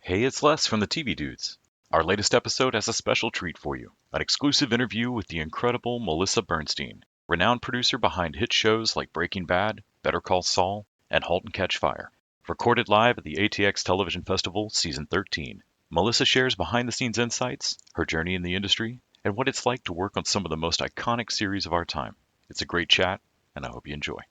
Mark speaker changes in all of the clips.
Speaker 1: Hey, it's Les from the TV Dudes. Our latest episode has a special treat for you, an exclusive interview with the incredible Melissa Bernstein, renowned producer behind hit shows like Breaking Bad, Better Call Saul, and *Halt and Catch Fire*. Recorded live at the ATX Television Festival Season 13, Melissa shares behind-the-scenes insights, her journey in the industry, and what it's like to work on some of the most iconic series of our time. It's a great chat, and I hope you enjoy.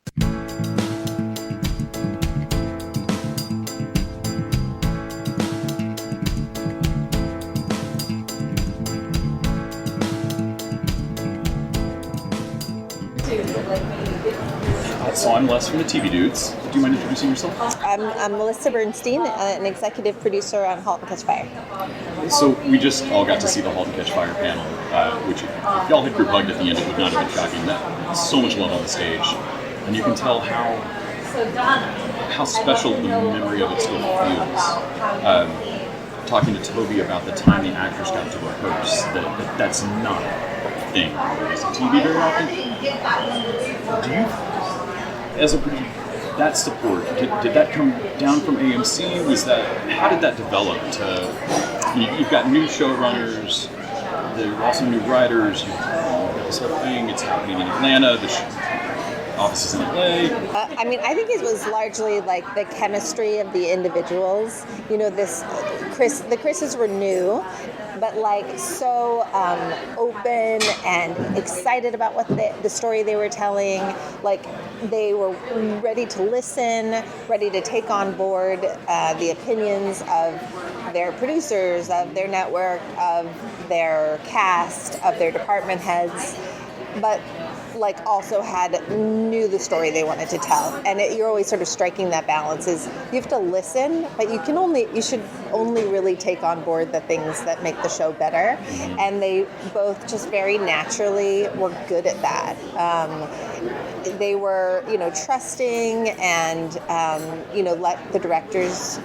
Speaker 1: So I'm Les from the TV Dudes. Do you mind introducing yourself?
Speaker 2: I'm Melissa Bernstein, an executive producer on *Halt and Catch Fire*.
Speaker 1: So we just all got to see the *Halt and Catch Fire* panel, which if y'all had group hugged at the end, it would not have been shocking. That so much love on the stage, and you can tell how special the memory of it still feels. Talking to Toby about the time the actors got to rehearse, that's not a thing on TV very often. Do you, as a producer, that support, did that come down from AMC? How did that develop? You've got new showrunners, there are also new writers, you've got this whole thing, it's happening in Atlanta, the office is in LA.
Speaker 2: I think it was largely like the chemistry of the individuals. The Chris's were new, but like so open and excited about what the story they were telling. Like they were ready to listen, ready to take on board the opinions of their producers, of their network, of their cast, of their department heads, but like also knew the story they wanted to tell. And you're always sort of striking that balance is you have to listen, but you should only really take on board the things that make the show better. And they both just very naturally were good at that. They were, trusting and, let the directors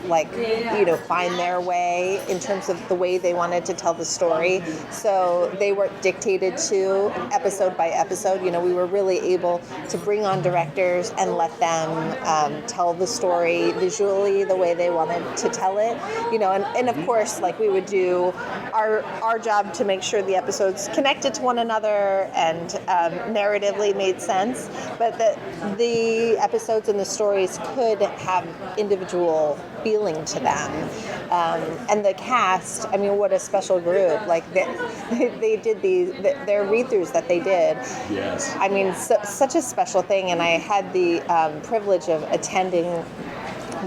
Speaker 2: find their way in terms of the way they wanted to tell the story. So they weren't dictated to episode by episode. We were really able to bring on directors and let them tell the story visually the way they wanted to tell it. And of course, like we would do our job to make sure the episodes connected to one another and narratively made sense, but that the episodes and the stories could have individual feeling to them. And the cast, what a special group. Like they did their read-throughs that they did.
Speaker 1: Yes.
Speaker 2: Such a special thing, and I had the privilege of attending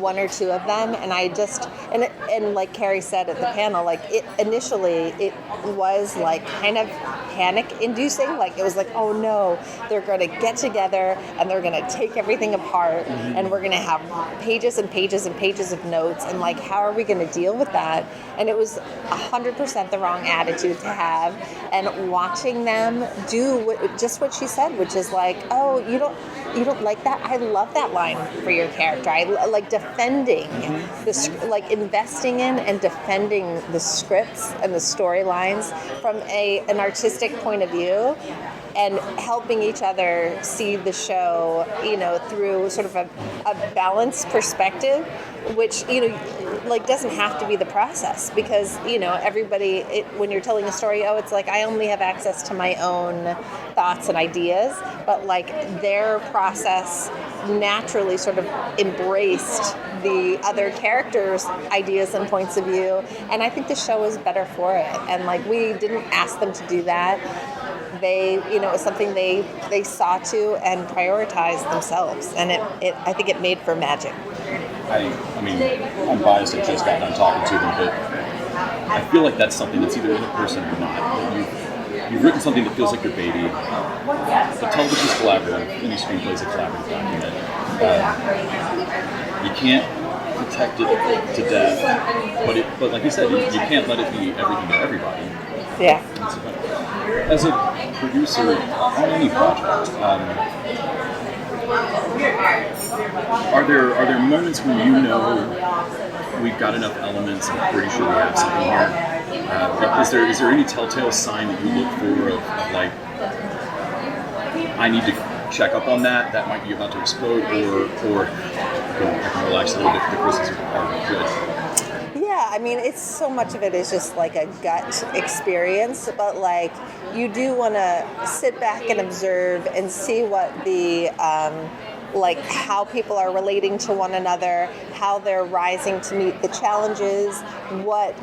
Speaker 2: one or two of them, and I just and like Carrie said at the panel, like initially it was like kind of panic inducing. Like it was like, oh no, they're going to get together and they're going to take everything apart, and we're going to have pages and pages and pages of notes, and like how are we going to deal with that? And it was 100% the wrong attitude to have. And watching them do just what she said, which is like, oh, you don't like that? I love that line for your character. I like defending this, like investing in and defending the scripts and the storylines from an artistic point of view, and helping each other see the show, through sort of a balanced perspective, which, doesn't have to be the process, because, everybody, when you're telling a story, it's like I only have access to my own thoughts and ideas, but like their process naturally sort of embraced the other characters' ideas and points of view, and I think the show is better for it. And like we didn't ask them to do that. They, it was something they saw to and prioritized themselves, and I think it made for magic.
Speaker 1: I'm biased. I just got done talking to them, but I feel like that's something that's either in the person or not. That you've written something that feels like your baby. The television is collaborative. Any screenplay is a collaborative document. You can't protect it to death, but like you said, you can't let it be everything to everybody.
Speaker 2: Yeah.
Speaker 1: As a producer on any project, are there moments when we've got enough elements and I'm pretty sure we have something here? Is there any telltale sign that you look for of like, I need to check up on that might be about to explode, or I can relax a little bit, the Chris's are good?
Speaker 2: Yeah, I mean, it's so much of it is just like a gut experience, but like you do want to sit back and observe and see what the like how people are relating to one another, how they're rising to meet the challenges, what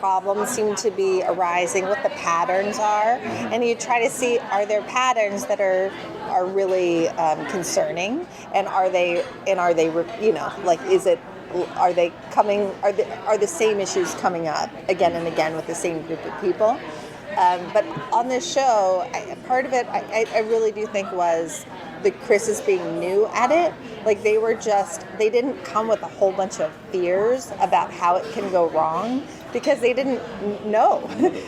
Speaker 2: problems seem to be arising, what the patterns are, and you try to see, are there patterns that are really concerning, and are they like, is it, are they coming, are the same issues coming up again and again with the same group of people? But on this show, part of it I really do think was the Chris's being new at it. Like they didn't come with a whole bunch of fears about how it can go wrong, because they didn't know.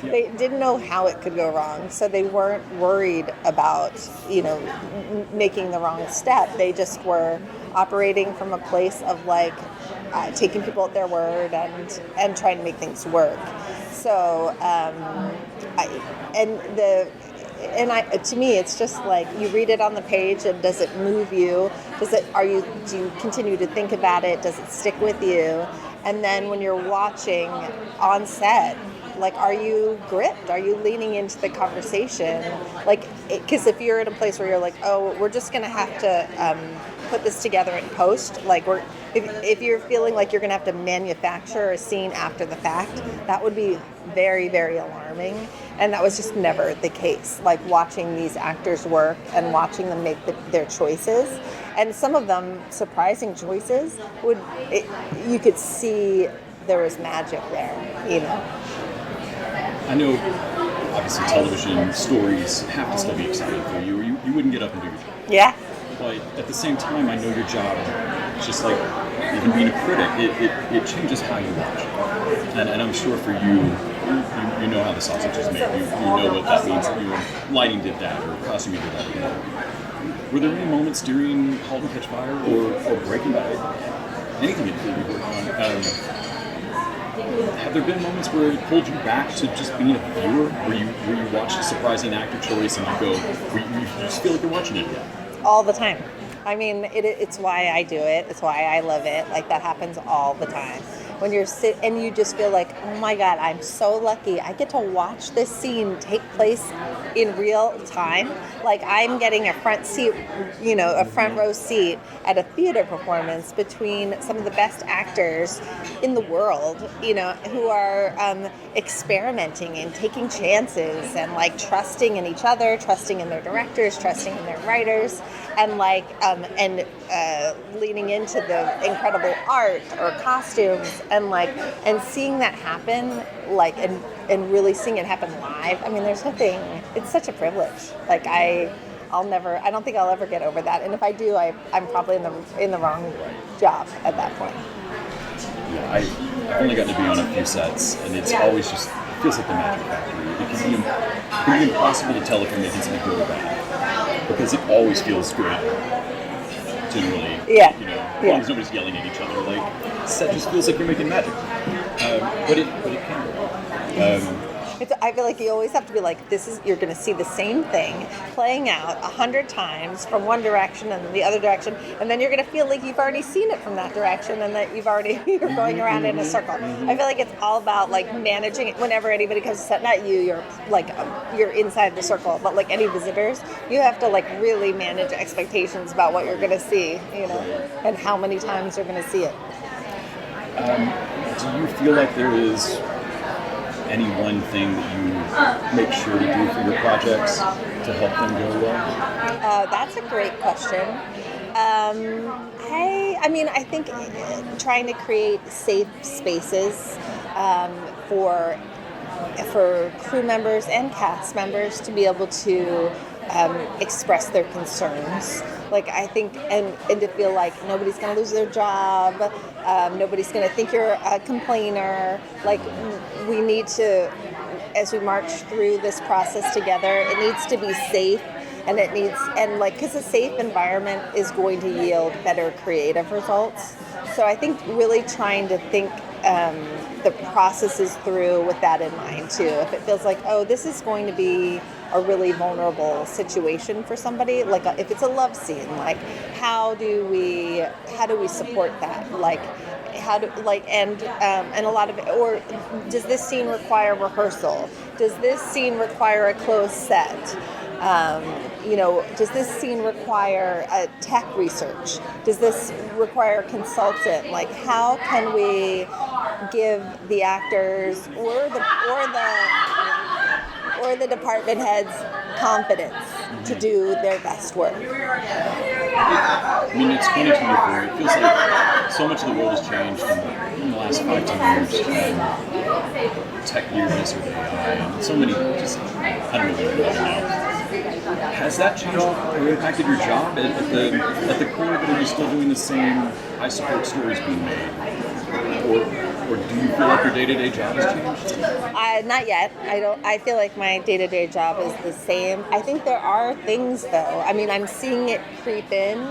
Speaker 2: They didn't know how it could go wrong. So they weren't worried about, making the wrong step. They just were operating from a place of like taking people at their word and trying to make things work. So to me, it's just like you read it on the page, and does it move you? Do you continue to think about it? Does it stick with you? And then when you're watching on set, like, are you gripped? Are you leaning into the conversation? Like, because if you're in a place where you're like, oh, we're just gonna have to put this together in post, like if you're feeling like you're gonna have to manufacture a scene after the fact, that would be very, very alarming. And that was just never the case. Like watching these actors work and watching them make their choices, and some of them surprising choices, you could see there was magic there,
Speaker 1: I know, obviously, television stories have to still be exciting for you, or you wouldn't get up and do your job.
Speaker 2: Yeah.
Speaker 1: But at the same time, I know your job, just like even being a critic, it changes how you watch. And I'm sure for you know how the sausage is made. You know what that means. Lighting did that, or costuming did that. Were there any moments during *Halt and Catch Fire* or *Breaking Bad*, anything that you worked on? Have there been moments where it pulled you back to just being a viewer, where you watch a surprising actor choice and you just feel like you're watching it again?
Speaker 2: All the time. I mean, it's why I do it. It's why I love it. Like, that happens all the time. When you're and you just feel like, oh my God, I'm so lucky. I get to watch this scene take place in real time. Like, I'm getting a front row seat at a theater performance between some of the best actors in the world, who are experimenting and taking chances and like trusting in each other, trusting in their directors, trusting in their writers, and like leaning into the incredible art or costumes, and seeing that happen, like, and really seeing it happen live. I mean, there's nothing. It's such a privilege. Like I don't think I'll ever get over that. And if I do, I'm probably in the wrong job at that point.
Speaker 1: Yeah, I've only gotten to be on a few sets, and it's always just feels like the magic factory. It can be impossible to tell if you're making something good or bad, because it always feels good. Generally, as long as nobody's yelling at each other, like, set just feels like you're making magic. But it can.
Speaker 2: I feel like you always have to be like, you're going to see the same thing playing out 100 times from one direction and then the other direction, and then you're going to feel like you've already seen it from that direction, and that you're going around in a circle. I feel like it's all about like managing it. Whenever anybody comes to set, not you, you're inside the circle, but like any visitors, you have to like really manage expectations about what you're going to see, and how many times you're going to see it.
Speaker 1: Do you feel like there is any one thing that you make sure to do for your projects to help them go well?
Speaker 2: That's a great question. I think trying to create safe spaces for crew members and cast members to be able to express their concerns. Like, I think, and to feel like nobody's going to lose their job, nobody's going to think you're a complainer. Like, we need to, as we march through this process together, it needs to be safe, and because a safe environment is going to yield better creative results. So I think really trying to think the processes through with that in mind too. If it feels like, oh, this is going to be a really vulnerable situation for somebody, like if it's a love scene, like how do we support that? Like, how do and a lot of, or does this scene require rehearsal? Does this scene require a closed set? Does this scene require tech research? Does this require a consultant? Like, how can we give the actors or the department heads confidence to do their best work?
Speaker 1: I mean, it's 2024. It feels like so much of the world has changed in the last 5-10 years. And tech weirdness with AI and so many just, I don't know what now. Has that changed or impacted your job at the core of it? Are you still doing the same I support stories being made? Or do you feel like your day-to-day job has changed?
Speaker 2: Not yet. I feel like my day-to-day job is the same. I think there are things, though. I mean, I'm seeing it creep in.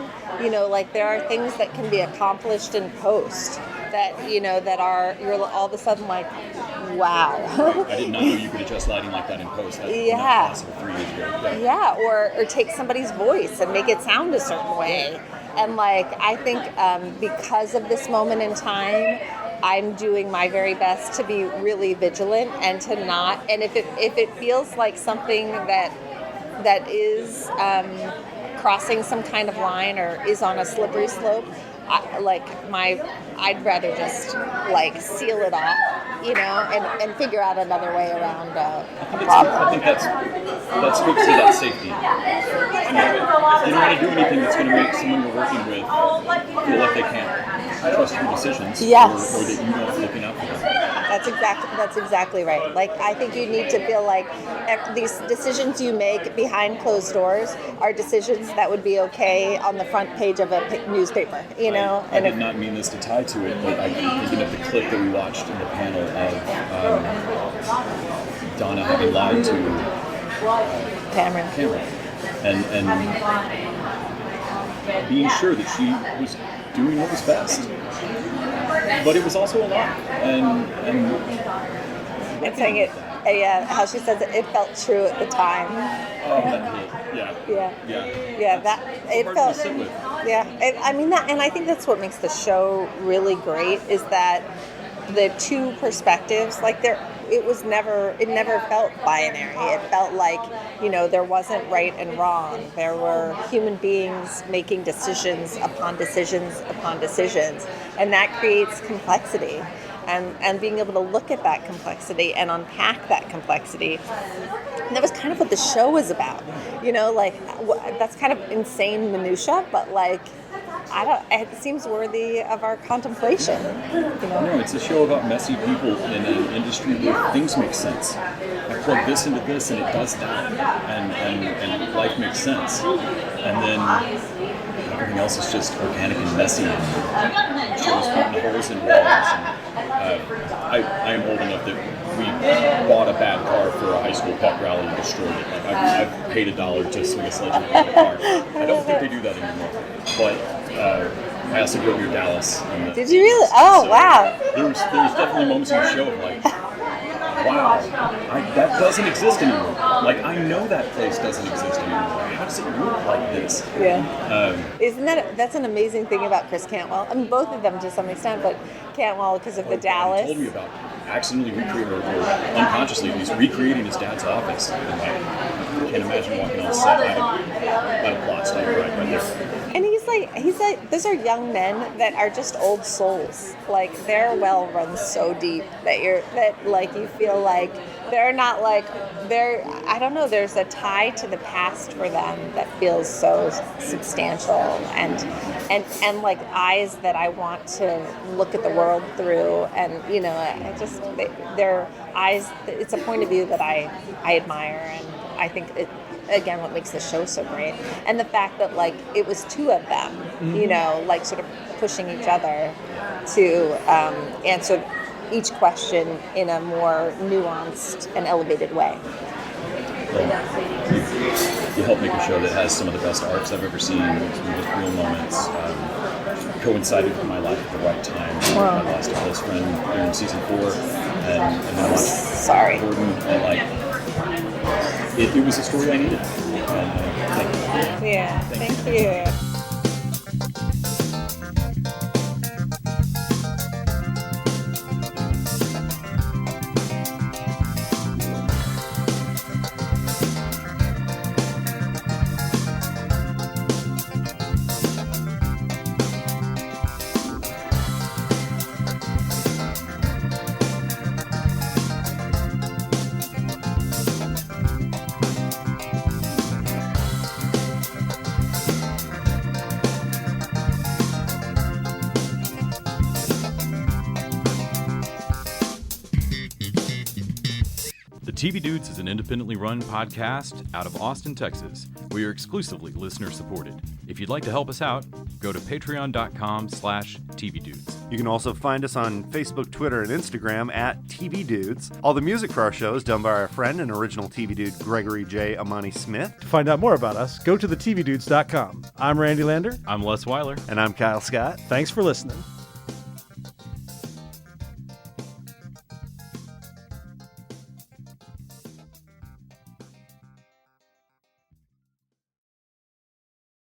Speaker 2: Like there are things that can be accomplished in post that you're all of a sudden like, wow.
Speaker 1: I did not know you could adjust lighting like that in post. That was not possible 3 years ago.
Speaker 2: Yeah, or take somebody's voice and make it sound a certain way. And like, I think because of this moment in time, I'm doing my very best to be really vigilant and to not. And if it feels like something that is crossing some kind of line or is on a slippery slope, I'd rather just like seal it off, and figure out another way around a problem.
Speaker 1: I think that speaks to that safety. You don't want to do anything that's going to make someone you're working with feel like they can't trust your decisions.
Speaker 2: Yes.
Speaker 1: Or that you know looking out for them.
Speaker 2: That's exactly right. Like, I think you need to feel like these decisions you make behind closed doors are decisions that would be okay on the front page of a newspaper,
Speaker 1: I did not mean this to tie to it, but I'm thinking of the clip that we watched in the panel of Donna having lied to
Speaker 2: Cameron.
Speaker 1: And being sure that she was doing what was best. But it was also a lie. And
Speaker 2: saying it, how she says it felt true at the time.
Speaker 1: Oh, that hit. Yeah.
Speaker 2: That it
Speaker 1: hard
Speaker 2: felt.
Speaker 1: to sit with.
Speaker 2: Yeah, and I think that's what makes the show really great is that the two perspectives, like it never felt binary. It felt like, there wasn't right and wrong. There were human beings making decisions upon decisions upon decisions, and that creates complexity. And being able to look at that complexity and unpack that complexity. And that was kind of what the show was about. That's kind of insane minutia, but like, it seems worthy of our contemplation.
Speaker 1: No, it's a show about messy people in an industry where things make sense. I plug this into this and it does that. And life makes sense. And then everything else is just organic and messy and shows putting holes in walls. I am old enough that we bought a bad car for a high school pep rally and destroyed it. Like I've paid $1 to swing a sledgehammer on a car. I don't think they do that anymore. But I also grew up near Dallas.
Speaker 2: Did you really? Oh, so wow.
Speaker 1: There was definitely moments in the show of like, wow, that doesn't exist anymore. Like, I know that place doesn't exist anymore. How does it look like this?
Speaker 2: Yeah. That's an amazing thing about Chris Cantwell? I mean, both of them to some extent, but Cantwell because of the Dallas.
Speaker 1: He told me about accidentally recreating, or unconsciously at least, recreating his dad's office. And I can't imagine walking on set out of plot stuff right there.
Speaker 2: And he's like, those are young men that are just old souls. Like, their well runs so deep that you feel like they're not like, I don't know, there's a tie to the past for them that feels so substantial and like eyes that I want to look at the world through. And, their eyes, it's a point of view that I admire, and I think again, what makes the show so great. And the fact that, like, it was two of them, like sort of pushing each other to answer each question in a more nuanced and elevated way.
Speaker 1: You helped make a show that has some of the best arcs I've ever seen, some of the real moments, coincided with my life at the right time.
Speaker 2: Wow.
Speaker 1: I lost a close friend during season 4, and then I watched
Speaker 2: Sorry.
Speaker 1: Gordon, and like, it was a story I needed. Thank you.
Speaker 2: Yeah, thank you.
Speaker 3: TV Dudes is an independently run podcast out of Austin, Texas. We are exclusively listener supported. If you'd like to help us out, go to patreon.com/tvdudes.
Speaker 4: You can also find us on Facebook, Twitter, and Instagram at TV Dudes. All the music for our show is done by our friend and original TV Dude Gregory J. Amani Smith.
Speaker 5: To find out more about us, go to thetvdudes.com. I'm Randy Lander.
Speaker 3: I'm Les Weiler.
Speaker 4: And I'm Kyle Scott.
Speaker 5: Thanks for listening.